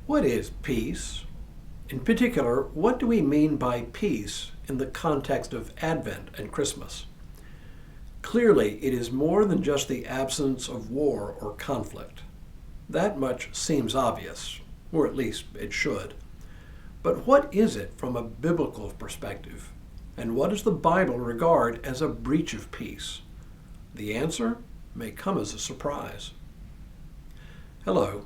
What is peace? In particular, what do we mean by peace in the context of Advent and Christmas? Clearly, it is more than just the absence of war or conflict. That much seems obvious, or at least it should. But what is it from a biblical perspective? And what does the Bible regard as a breach of peace? The answer may come as a surprise. Hello,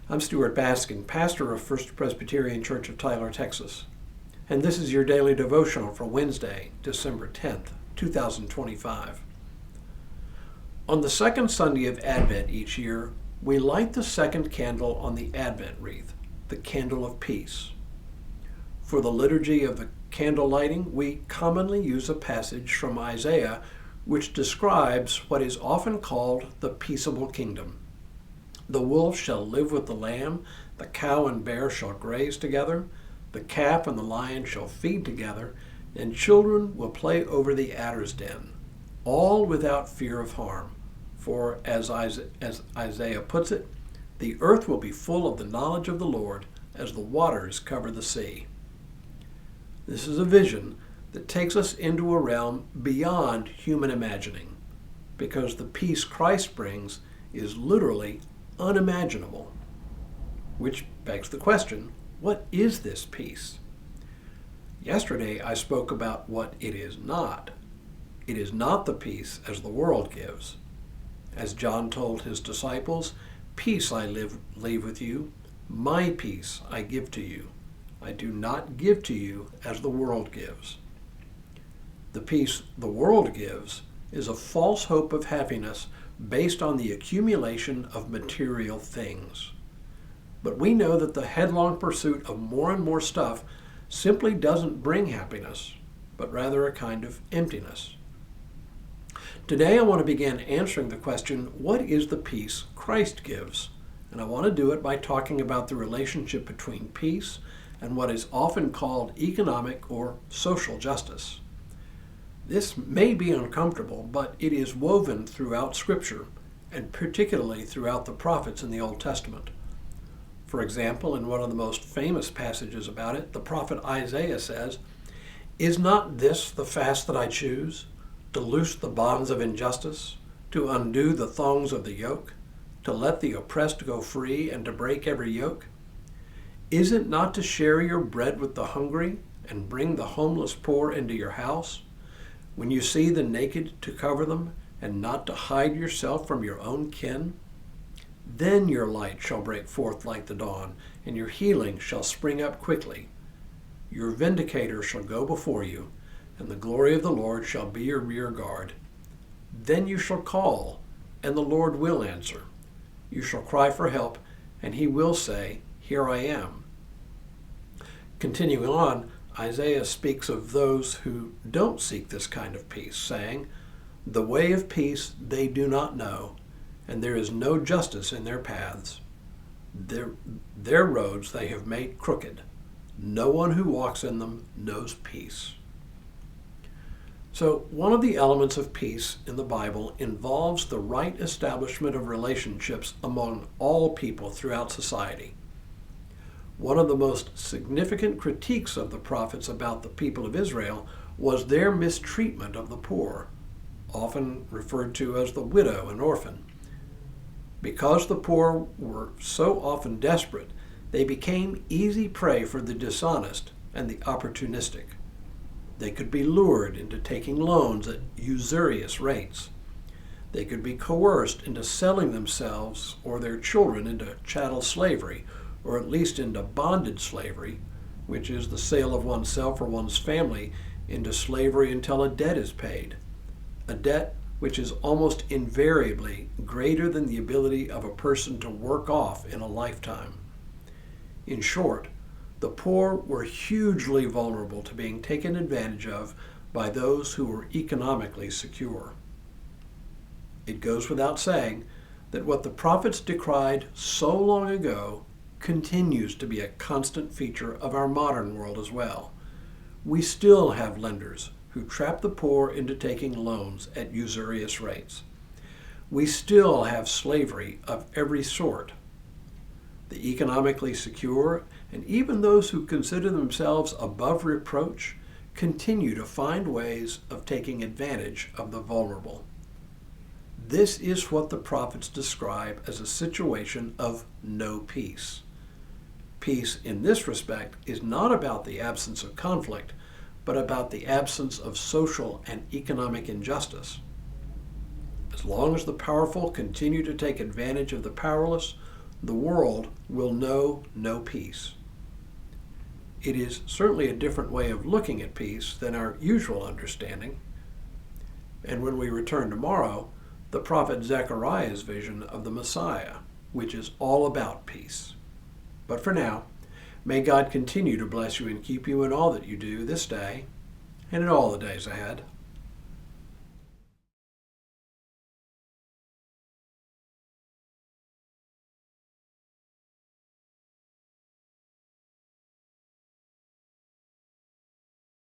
I'm Stuart Baskin, pastor of First Presbyterian Church of Tyler, Texas. And this is your daily devotional for Wednesday, December 10th, 2025. On the second Sunday of Advent each year, we light the second candle on the Advent wreath, the candle of peace. For the liturgy of the candle lighting, we commonly use a passage from Isaiah which describes what is often called the peaceable kingdom. The wolf shall live with the lamb, the cow and bear shall graze together, the calf and the lion shall feed together, and children will play over the adder's den, all without fear of harm. For, as Isaiah puts it, the earth will be full of the knowledge of the Lord as the waters cover the sea. This is a vision that takes us into a realm beyond human imagining, because the peace Christ brings is literally unimaginable. Which begs the question, what is this peace? Yesterday I spoke about what it is not. It is not the peace as the world gives. As John told his disciples, "Peace I leave with you, my peace I give to you. I do not give to you as the world gives." The peace the world gives is a false hope of happiness based on the accumulation of material things. But we know that the headlong pursuit of more and more stuff simply doesn't bring happiness, but rather a kind of emptiness. Today I want to begin answering the question, what is the peace Christ gives? And I want to do it by talking about the relationship between peace and what is often called economic or social justice. This may be uncomfortable, but it is woven throughout Scripture, and particularly throughout the prophets in the Old Testament. For example, in one of the most famous passages about it, the prophet Isaiah says, "Is not this the fast that I choose? To loose the bonds of injustice, to undo the thongs of the yoke, to let the oppressed go free, and to break every yoke? Is it not to share your bread with the hungry, and bring the homeless poor into your house? When you see the naked, to cover them, and not to hide yourself from your own kin? Then your light shall break forth like the dawn, and your healing shall spring up quickly. Your vindicator shall go before you, and the glory of the Lord shall be your rear guard. Then you shall call, and the Lord will answer. You shall cry for help, and he will say, 'Here I am.'" Continuing on, Isaiah speaks of those who don't seek this kind of peace, saying, "The way of peace they do not know, and there is no justice in their paths. Their roads they have made crooked. No one who walks in them knows peace." So, one of the elements of peace in the Bible involves the right establishment of relationships among all people throughout society. One of the most significant critiques of the prophets about the people of Israel was their mistreatment of the poor, often referred to as the widow and orphan. Because the poor were so often desperate, they became easy prey for the dishonest and the opportunistic. They could be lured into taking loans at usurious rates. They could be coerced into selling themselves or their children into chattel slavery, or at least into bondage slavery, which is the sale of oneself or one's family into slavery until a debt is paid. A debt which is almost invariably greater than the ability of a person to work off in a lifetime. In short, the poor were hugely vulnerable to being taken advantage of by those who were economically secure. It goes without saying that what the prophets decried so long ago continues to be a constant feature of our modern world as well. We still have lenders who trap the poor into taking loans at usurious rates. We still have slavery of every sort. The economically secure, and even those who consider themselves above reproach, continue to find ways of taking advantage of the vulnerable. This is what the prophets describe as a situation of no peace. Peace in this respect is not about the absence of conflict, but about the absence of social and economic injustice. As long as the powerful continue to take advantage of the powerless, the world will know no peace. It is certainly a different way of looking at peace than our usual understanding. And when we return tomorrow, the prophet Zechariah's vision of the Messiah, which is all about peace. But for now, may God continue to bless you and keep you in all that you do this day and in all the days ahead.